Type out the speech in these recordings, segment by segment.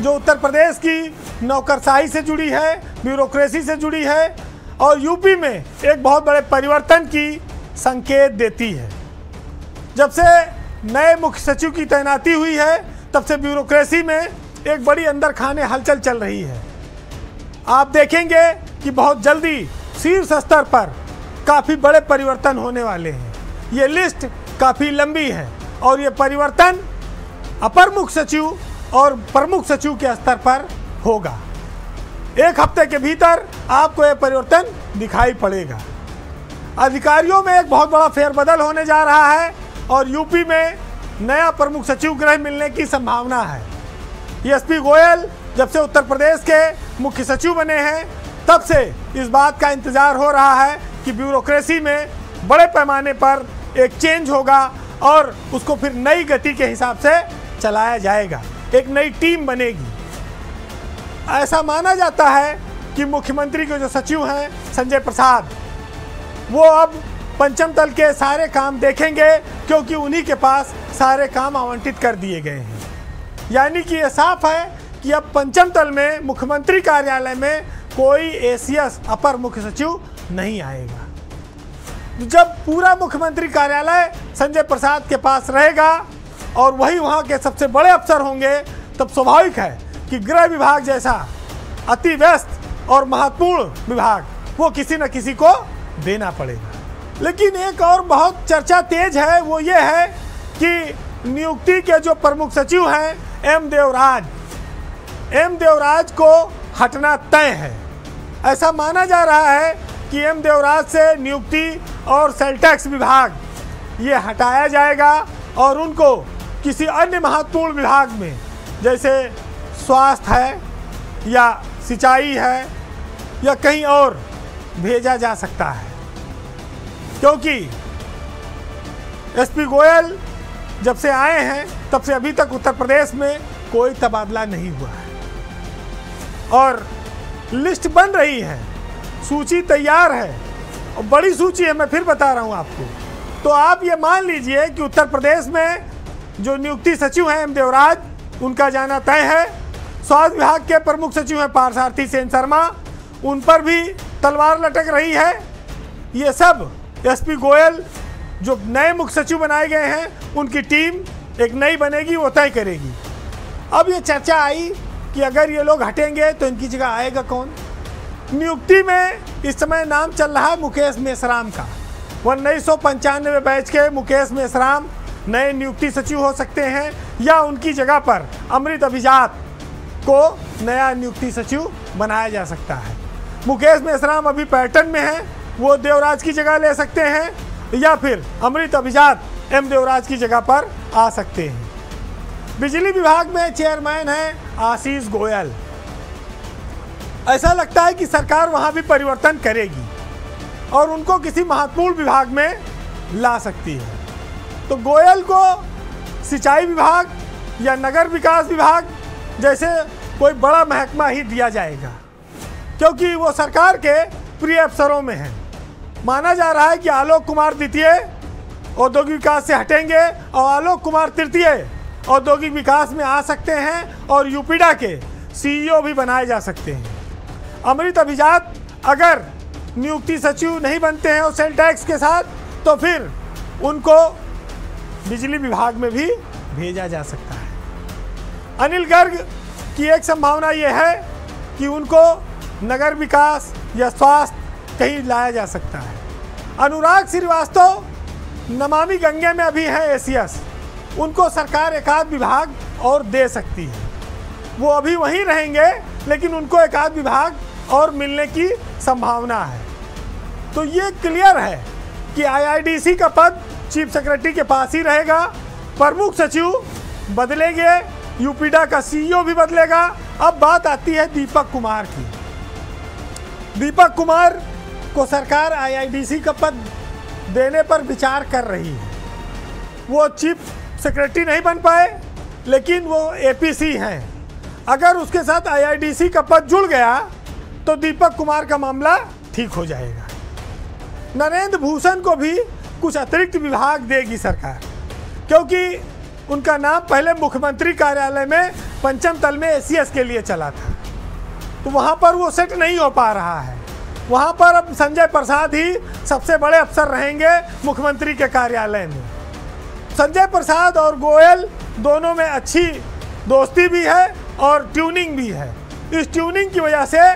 जो उत्तर प्रदेश की नौकरशाही से जुड़ी है, ब्यूरोक्रेसी से जुड़ी है और यूपी में एक बहुत बड़े परिवर्तन की संकेत देती है। जब से नए मुख्य सचिव की तैनाती हुई है तब से ब्यूरोक्रेसी में एक बड़ी अंदर खाने हलचल चल रही है। आप देखेंगे कि बहुत जल्दी शीर्ष स्तर पर काफ़ी बड़े परिवर्तन होने वाले हैं। ये लिस्ट काफ़ी लंबी है और ये परिवर्तन अपर मुख्य सचिव और प्रमुख सचिव के स्तर पर होगा। एक हफ्ते के भीतर आपको यह परिवर्तन दिखाई पड़ेगा। अधिकारियों में एक बहुत बड़ा फेरबदल होने जा रहा है और यूपी में नया प्रमुख सचिव गृह मिलने की संभावना है। एसपी गोयल जब से उत्तर प्रदेश के मुख्य सचिव बने हैं तब से इस बात का इंतजार हो रहा है कि ब्यूरोक्रेसी में बड़े पैमाने पर एक चेंज होगा और उसको फिर नई गति के हिसाब से चलाया जाएगा, एक नई टीम बनेगी। ऐसा माना जाता है कि मुख्यमंत्री के जो सचिव हैं संजय प्रसाद, वो अब पंचम तल के सारे काम देखेंगे क्योंकि उन्हीं के पास सारे काम आवंटित कर दिए गए हैं। यानी कि ये साफ है कि अब पंचम तल में मुख्यमंत्री कार्यालय में कोई एसीएस अपर मुख्य सचिव नहीं आएगा। जब पूरा मुख्यमंत्री कार्यालय संजय प्रसाद के पास रहेगा और वही वहाँ के सबसे बड़े अफसर होंगे, तब स्वाभाविक है कि गृह विभाग जैसा अति व्यस्त और महत्वपूर्ण विभाग वो किसी न किसी को देना पड़ेगा। लेकिन एक और बहुत चर्चा तेज है, वो ये है कि नियुक्ति के जो प्रमुख सचिव हैं एम देवराज को हटना तय है। ऐसा माना जा रहा है कि एम देवराज से नियुक्ति और सेल टैक्स विभाग ये हटाया जाएगा और उनको किसी अन्य महत्वपूर्ण विभाग में, जैसे स्वास्थ्य है या सिंचाई है या कहीं और भेजा जा सकता है। क्योंकि एसपी गोयल जब से आए हैं तब से अभी तक उत्तर प्रदेश में कोई तबादला नहीं हुआ है और लिस्ट बन रही है, सूची तैयार है और बड़ी सूची है, मैं फिर बता रहा हूं आपको। तो आप ये मान लीजिए कि उत्तर प्रदेश में जो नियुक्ति सचिव हैं एम देवराज, उनका जाना तय है। स्वास्थ्य विभाग के प्रमुख सचिव हैं पार्थसारथी सेन शर्मा, उन पर भी तलवार लटक रही है। ये सब एसपी गोयल जो नए मुख्य सचिव बनाए गए हैं उनकी टीम एक नई बनेगी, वो तय करेगी। अब ये चर्चा आई कि अगर ये लोग हटेंगे तो इनकी जगह आएगा कौन। नियुक्ति में इस समय नाम चल रहा है मुकेश मेश्राम का। 1995 बैच के मुकेश मेश्राम नए नियुक्ति सचिव हो सकते हैं या उनकी जगह पर अमृत अभिजात को नया नियुक्ति सचिव बनाया जा सकता है। मुकेश मेश्राम अभी पैटर्न में है, वो देवराज की जगह ले सकते हैं या फिर अमृत अभिजात एम देवराज की जगह पर आ सकते हैं। बिजली विभाग में चेयरमैन है आशीष गोयल। ऐसा लगता है कि सरकार वहां भी परिवर्तन करेगी और उनको किसी महत्वपूर्ण विभाग में ला सकती है। तो गोयल को सिंचाई विभाग या नगर विकास विभाग जैसे कोई बड़ा महकमा ही दिया जाएगा क्योंकि वो सरकार के प्रिय अफसरों में है। माना जा रहा है कि आलोक कुमार द्वितीय औद्योगिक विकास से हटेंगे और आलोक कुमार तृतीय औद्योगिक विकास में आ सकते हैं और यूपीडा के सीईओ भी बनाए जा सकते हैं। अमृत अभिजात अगर नियुक्ति सचिव नहीं बनते हैं और सेल टैक्स के साथ, तो फिर उनको बिजली विभाग में भी भेजा जा सकता है। अनिल गर्ग की एक संभावना यह है कि उनको नगर विकास या स्वास्थ्य कहीं लाया जा सकता है। अनुराग श्रीवास्तव नमामि गंगे में अभी है एसीएस, उनको सरकार एक आध विभाग और दे सकती है। वो अभी वहीं रहेंगे लेकिन उनको एक आध विभाग और मिलने की संभावना है। तो ये क्लियर है कि आईआईडीसी का पद चीफ सेक्रेटरी के पास ही रहेगा। प्रमुख सचिव बदलेंगे, यूपीडा का सीईओ भी बदलेगा। अब बात आती है दीपक कुमार की। दीपक कुमार को सरकार आईआईडीसी का पद देने पर विचार कर रही है। वो चीफ सेक्रेटरी नहीं बन पाए लेकिन वो एपीसी हैं। अगर उसके साथ आईआईडीसी का पद जुड़ गया तो दीपक कुमार का मामला ठीक हो जाएगा। नरेंद्र भूषण को भी कुछ अतिरिक्त विभाग देगी सरकार क्योंकि उनका नाम पहले मुख्यमंत्री कार्यालय में पंचम तल में एसीएस के लिए चला था, तो वहाँ पर वो सेट नहीं हो पा रहा है। वहाँ पर अब संजय प्रसाद ही सबसे बड़े अफसर रहेंगे मुख्यमंत्री के कार्यालय में। संजय प्रसाद और गोयल दोनों में अच्छी दोस्ती भी है और ट्यूनिंग भी है। इस ट्यूनिंग की वजह से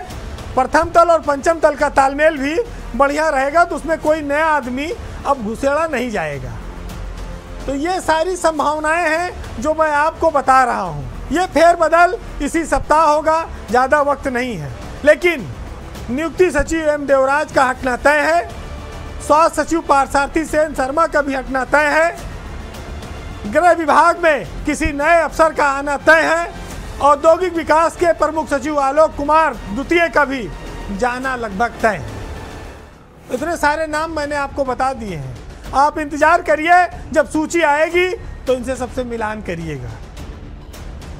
प्रथम तल और पंचम तल का तालमेल भी बढ़िया रहेगा, तो उसमें कोई नया आदमी अब घुसेड़ा नहीं जाएगा। तो ये सारी संभावनाएं हैं जो मैं आपको बता रहा हूँ। ये फेरबदल इसी सप्ताह होगा, ज़्यादा वक्त नहीं है। लेकिन नियुक्ति सचिव एम देवराज का हटना तय है, स्वास्थ्य सचिव पार्थसारथी सेन शर्मा का भी हटना तय है, गृह विभाग में किसी नए अफसर का आना तय है, औद्योगिक विकास के प्रमुख सचिव आलोक कुमार द्वितीय का भी जाना लगभग तय है। इतने सारे नाम मैंने आपको बता दिए हैं। आप इंतजार करिए, जब सूची आएगी तो इनसे सबसे मिलान करिएगा।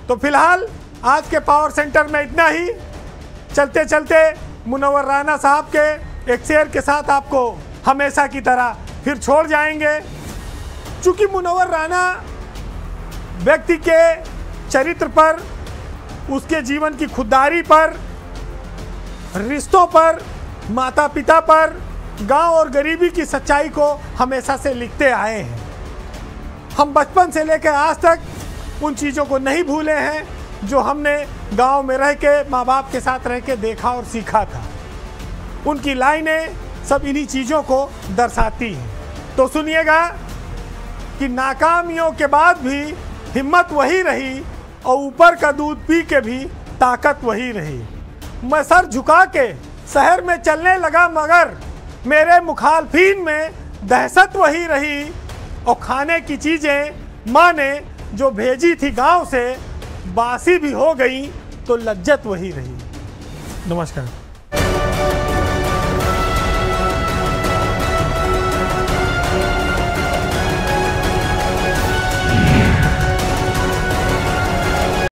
तो फिलहाल आज के पावर सेंटर में इतना ही। चलते चलते मुनव्वर राना साहब के एक शेर के साथ आपको हमेशा की तरह फिर छोड़ जाएंगे। चूंकि मुनव्वर राना व्यक्ति के चरित्र पर, उसके जीवन की खुददारी पर, रिश्तों पर, माता पिता पर, गांव और गरीबी की सच्चाई को हमेशा से लिखते आए हैं। हम बचपन से लेकर आज तक उन चीज़ों को नहीं भूले हैं जो हमने गांव में रह के, माँ बाप के साथ रह के देखा और सीखा था। उनकी लाइनें सब इन्हीं चीज़ों को दर्शाती हैं। तो सुनिएगा कि नाकामियों के बाद भी हिम्मत वही रही और ऊपर का दूध पी के भी ताकत वही रही। मैं सर झुका के शहर में चलने लगा, मगर मेरे मुखालफिन में दहशत वही रही। और खाने की चीज़ें माँ ने जो भेजी थी गांव से, बासी भी हो गई तो लज्जत वही रही। नमस्कार।